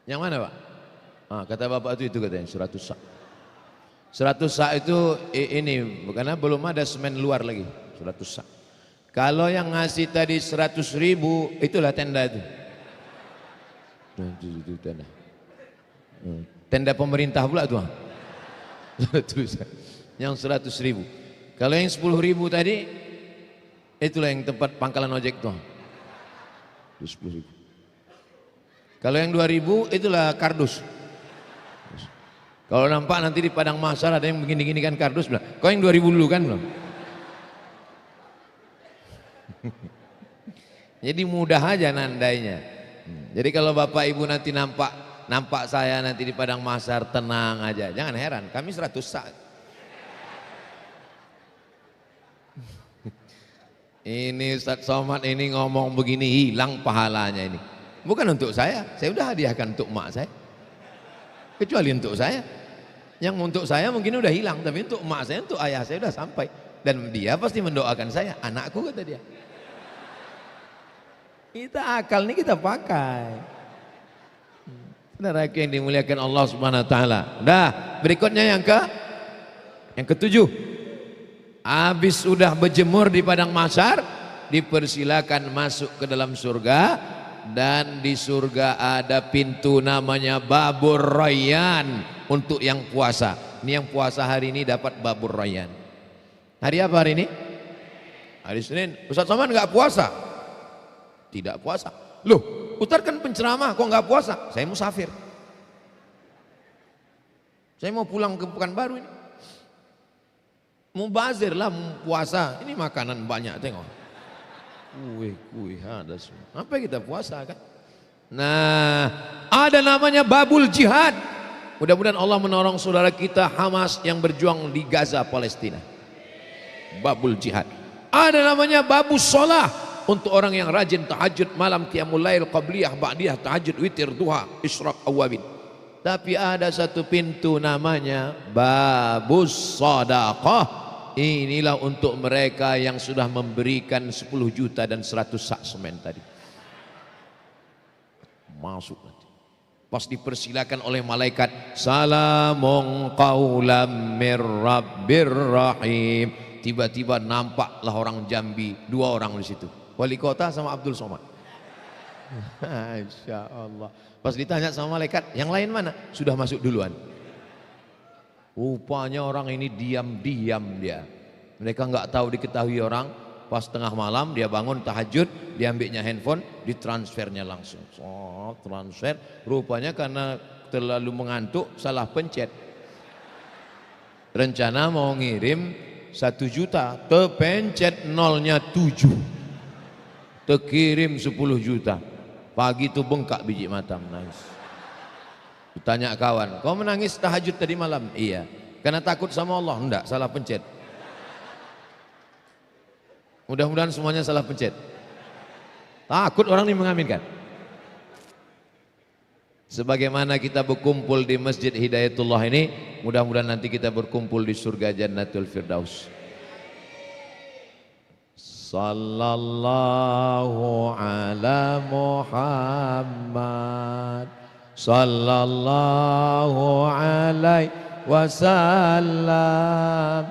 Yang mana Pak? Kata Bapak itu katanya 100 sak. 100 sak itu ini, karena belum ada semen luar lagi, 100 sak. Kalau yang ngasih tadi 100.000, itulah tenda itu. Itu tenda. Tenda pemerintah pula tuh. Yang 100.000. Kalau yang 10.000 tadi, itulah yang tempat pangkalan ojek tuh. 10.000. Kalau yang 2.000, itulah kardus. Kalau nampak nanti di padang mahsyar ada yang begini-gini kan kardus, bilang, kau yang 2.000 dulu kan belum? Jadi mudah aja nandainya. Jadi kalau Bapak Ibu nanti nampak saya nanti di padang mahsyar, tenang aja, jangan heran, kami 100 sak. Ini Ustaz Somad ini ngomong begini, hilang pahalanya ini. Bukan untuk saya udah hadiahkan untuk emak saya. Kecuali untuk saya. Yang untuk saya mungkin udah hilang, tapi untuk emak saya, untuk ayah saya udah sampai. Dan dia pasti mendoakan saya, anakku kata dia. Kita akal ini kita pakai. Saudara yang dimuliakan Allah Subhanahu wa taala. Dah, berikutnya yang ketujuh. Habis sudah berjemur di padang mahsyar, dipersilakan masuk ke dalam surga, dan di surga ada pintu namanya Babur Rayyan untuk yang puasa. Ini yang puasa hari ini dapat Babur Rayyan. Hari apa hari ini? Hari Senin. Ustaz Somad enggak puasa? Tidak puasa. Loh, Ustaz kan penceramah, kok enggak puasa? Saya musafir. Saya mau pulang ke Pekanbaru ini. Mubazir lah puasa. Ini makanan banyak, tengok. Kue ada semua. Apa kita puasa kan? Nah, ada namanya Babul Jihad. Mudah-mudahan Allah menolong saudara kita Hamas yang berjuang di Gaza, Palestina. Babul Jihad. Ada namanya Babus Sholah. untuk orang yang rajin tahajud malam, qiyamul lail, qabliyah, ba'diyah, tahajud, witir, duha, isyraq, awabin. Tapi ada satu pintu namanya babus sadaqah. Inilah untuk mereka yang sudah memberikan 10 juta dan 100 sak semen tadi. Masuk nanti. Pas dipersilakan oleh malaikat, salamun qaulam mir rabbir rahim. Tiba-tiba nampaklah orang Jambi, 2 orang di situ. Wali kota sama Abdul Somad. Masya Allah. Pas ditanya sama malaikat, yang lain mana? Sudah masuk duluan. Rupanya orang ini diam-diam dia. Mereka nggak tahu diketahui orang. Pas tengah malam dia bangun tahajud, diambilnya handphone, ditransfernya langsung. Oh, transfer. Rupanya karena terlalu mengantuk, salah pencet. Rencana mau ngirim 1 juta, terpencet nolnya 7. Terkirim 10 juta. Pagi itu bengkak biji mata menangis. Ditanya kawan, kau menangis tahajud tadi malam? Iya. Karena takut sama Allah? Enggak, salah pencet. Mudah-mudahan semuanya salah pencet. Takut orang ini mengaminkan. Sebagaimana kita berkumpul di Masjid Hidayatullah ini, mudah-mudahan nanti kita berkumpul di surga Jannatul Firdaus. Sallallahu ala Muhammad, sallallahu alaihi wasallam,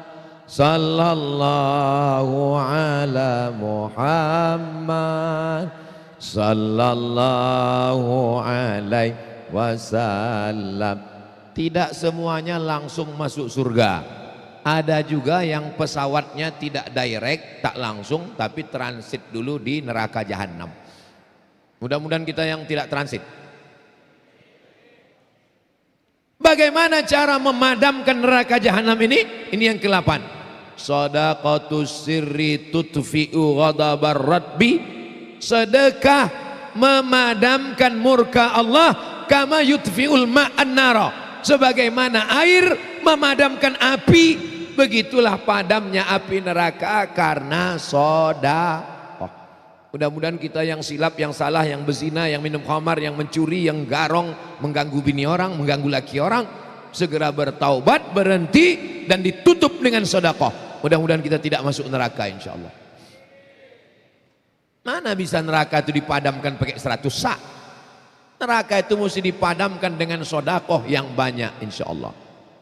sallallahu ala Muhammad, sallallahu alaihi wasallam. Tidak semuanya langsung masuk surga. Ada juga yang pesawatnya tidak direct, tak langsung, tapi transit dulu di neraka jahanam. Mudah-mudahan kita yang tidak transit. Bagaimana cara memadamkan neraka jahanam ini? Ini yang ke-8. Shadaqatus sirri tutfi'u ghadabar rabbi. Sedekah memadamkan murka Allah kama yutfi'ul ma'an nara. Sebagaimana air memadamkan api, begitulah padamnya api neraka karena sedekah. Mudah-mudahan kita yang silap, yang salah, yang berzina, yang minum khamar, yang mencuri, yang garong, mengganggu bini orang, mengganggu laki orang, segera bertaubat, berhenti dan ditutup dengan sedekah. Mudah-mudahan kita tidak masuk neraka insyaallah. Mana bisa neraka itu dipadamkan pakai 100 sak? Neraka itu mesti dipadamkan dengan sedekah yang banyak insyaallah.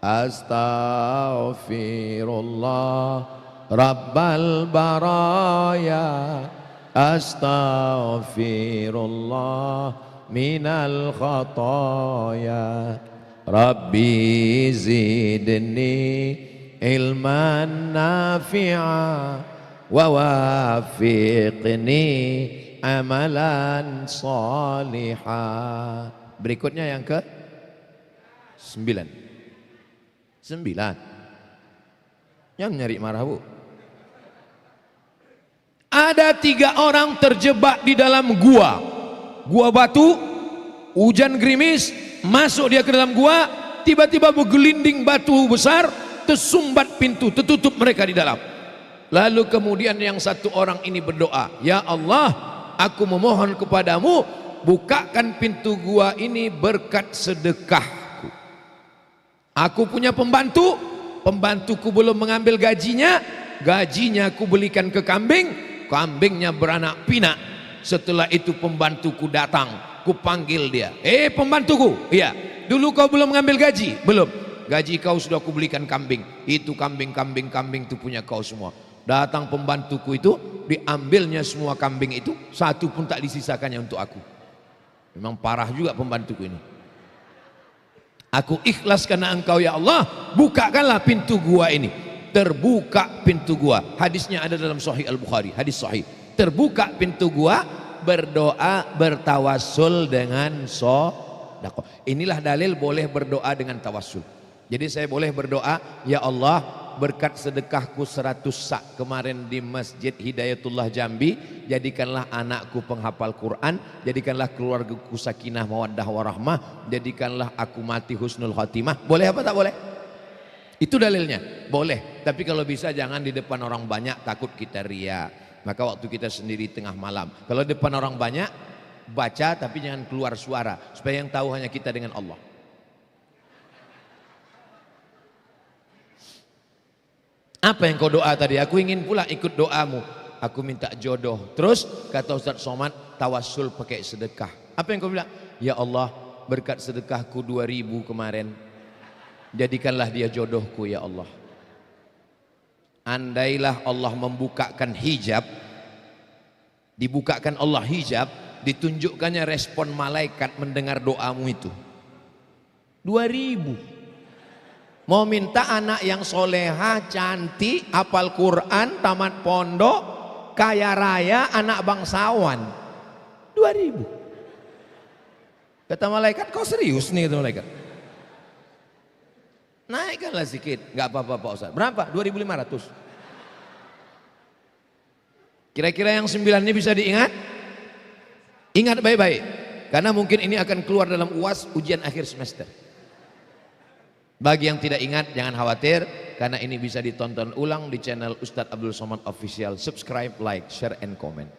Astaghfirullah Rabbal baraya, astaghfirullah minal khataya, Rabbi zidni ilman nafi'a wa wafiqni amalan salihah. Berikutnya yang ke 9. Yang nyari marah bu. Ada 3 orang terjebak di dalam gua batu, hujan gerimis, masuk dia ke dalam gua, tiba-tiba bergelinding batu besar, tersumbat pintu, tertutup mereka di dalam. Lalu kemudian yang 1 orang ini berdoa, ya Allah, aku memohon kepadamu, bukakan pintu gua ini berkat sedekahku. Aku punya pembantuku belum mengambil gajinya aku belikan ke kambing, kambingnya beranak pinak. Setelah itu pembantuku datang, ku panggil dia, pembantuku, iya, dulu kau belum mengambil gaji? Belum. Gaji kau sudah aku belikan kambing. Itu kambing itu punya kau semua. Datang pembantuku itu, diambilnya semua kambing itu, 1 pun tak disisakannya untuk aku. Memang parah juga pembantuku ini. Aku ikhlas karena engkau ya Allah, bukakanlah pintu gua ini. Terbuka pintu gua. Hadisnya ada dalam Sahih Al-Bukhari, hadis sahih. Terbuka pintu gua, berdoa, bertawassul dengan sedekah. Inilah dalil boleh berdoa dengan tawassul. Jadi saya boleh berdoa, ya Allah, berkat sedekahku 100 sak kemarin di Masjid Hidayatullah Jambi, jadikanlah anakku penghafal Quran, jadikanlah keluargaku sakinah mawaddah warahmah, jadikanlah aku mati husnul khatimah. Boleh apa tak boleh? Itu dalilnya. Boleh. Tapi kalau bisa jangan di depan orang banyak, takut kita ria. Maka waktu kita sendiri tengah malam, kalau depan orang banyak, baca tapi jangan keluar suara, supaya yang tahu hanya kita dengan Allah. Apa yang kau doa tadi? Aku ingin pula ikut doamu. Aku minta jodoh. Terus kata Ustaz Somad, tawassul pakai sedekah. Apa yang kau bilang? Ya Allah, berkat sedekahku 2000 kemarin, jadikanlah dia jodohku ya Allah. Andailah Allah membukakan hijab, dibukakan Allah hijab, ditunjukkannya respon malaikat mendengar doamu itu. 2000. Mau minta anak yang soleha, cantik, hafal Quran, tamat pondok, kaya raya, anak bangsawan. 2000. Kata malaikat, kau serius nih kata malaikat? Naikkanlah sedikit, nggak apa-apa Pak Ustaz. Berapa? 2.500. Kira-kira yang 9 ini bisa diingat? Ingat baik-baik, karena mungkin ini akan keluar dalam UAS ujian akhir semester. Bagi yang tidak ingat jangan khawatir, karena ini bisa ditonton ulang di channel Ustadz Abdul Somad Official. Subscribe, like, share, and comment.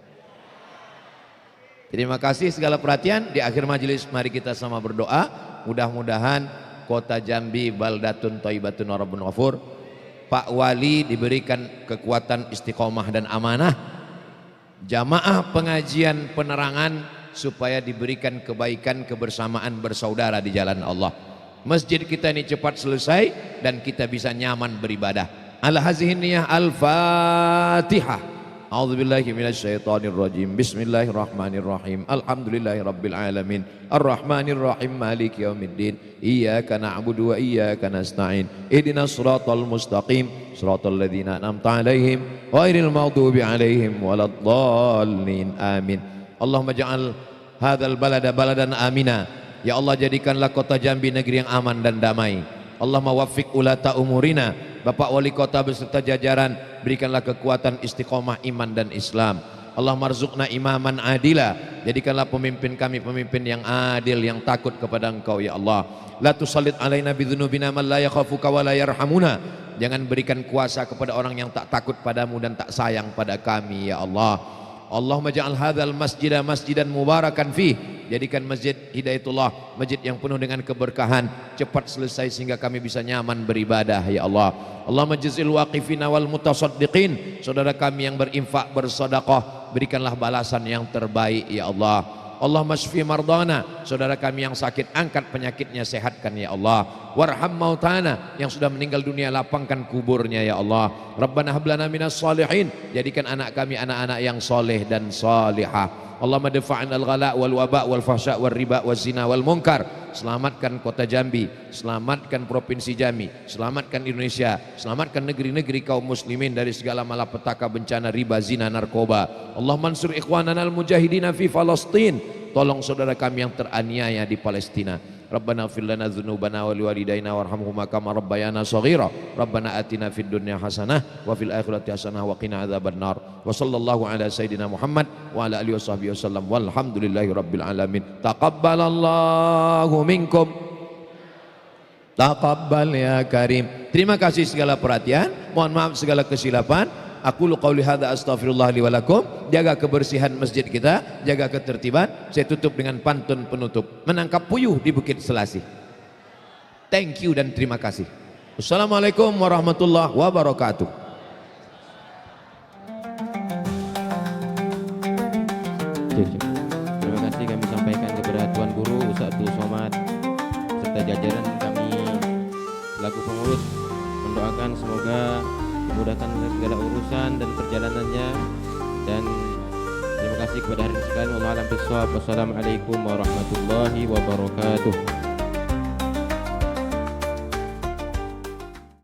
Terima kasih segala perhatian. Di akhir majelis mari kita sama berdoa. Mudah-mudahan kota Jambi baldatun thayyibatun wa rabbun ghafur. Pak Wali diberikan kekuatan istiqomah dan amanah. Jamaah pengajian penerangan supaya diberikan kebaikan kebersamaan bersaudara di jalan Allah. Masjid kita ini cepat selesai dan kita bisa nyaman beribadah. Ala hazihi niyah al-Fatihah. A'udzubillahi minasyaitonir rajim. Bismillahirrahmanirrahim. Alhamdulillahirabbil alamin. Arrahmanirrahim. Maliki yaumiddin. Iyyaka na'budu wa iyyaka nasta'in. Ihdinas siratal mustaqim. Siratal ladzina an'amta 'alaihim ghairil maghdubi 'alaihim waladdallin. Amin. Allahumma ja'al hadzal balada baladan amina. Ya Allah, jadikanlah kota Jambi negeri yang aman dan damai. Allahumma waffiq ulata umurina. Bapak Wali Kota beserta jajaran, berikanlah kekuatan istiqomah iman dan Islam. Allahumma rzuqna imaman adila. Jadikanlah pemimpin kami pemimpin yang adil, yang takut kepada Engkau ya Allah. La tusallit alaina bidzunubina man la yakhafuka wa la yarhamuna. Jangan berikan kuasa kepada orang yang tak takut padamu dan tak sayang pada kami ya Allah. Allahumma ja'al hadzal masjida masjidan mubarakan fih. Jadikan masjid Hidayatullah masjid yang penuh dengan keberkahan, cepat selesai sehingga kami bisa nyaman beribadah ya Allah. Allahumma jazil waqifina wal mutasaddiqin. Saudara kami yang berinfak bersedekah, berikanlah balasan yang terbaik ya Allah. Allahumma shfi mardana. Saudara kami yang sakit, angkat penyakitnya, sehatkan ya Allah. Warham mautana, yang sudah meninggal dunia, lapangkan kuburnya ya Allah. Rabbana hab lana minas salihin. Jadikan anak kami anak-anak yang soleh dan salihah. Allahumma dafa'an al-ghala wal waba wal fahsya wal riba wal zina wal munkar. Selamatkan kota Jambi, selamatkan provinsi Jambi, selamatkan Indonesia, selamatkan negeri-negeri kaum muslimin dari segala malapetaka bencana riba, zina, narkoba. Allahumma ansur ikhwanana al-mujahidina fi Palestin. Tolong saudara kami yang teraniaya di Palestina. Rabbana ighfir lana dzunubana wa liwalidayna warhamhuma kama rabbayana shaghira. Rabbana atina fid dunya hasanah wa fil akhirati hasanah wa qina adzabannar. Wa sallallahu ala sayidina Muhammad wa ala alihi washabbihi wasallam. Walhamdulillahi rabbil alamin. Taqabbalallahu minkum. Taqabbal ya karim. Terima kasih segala perhatian. Mohon maaf segala kesilapan. Aku qauli hadza astaghfirullah li wa lakum. Jaga kebersihan masjid kita, jaga ketertiban. Saya tutup dengan pantun penutup. Menangkap puyuh di Bukit Selasih. Thank you dan terima kasih. Wassalamualaikum warahmatullahi wabarakatuh. Terima kasih kami sampaikan kepada Tuan Guru Ustaz Abdul Somad serta jajaran kami selaku pengurus, mendoakan semoga memudahkan segala urusan dan perjalanannya, dan terima kasih kepada hadirin sekalian. Wallahu a'lam bishawab. Wassalamualaikum warahmatullahi wabarakatuh.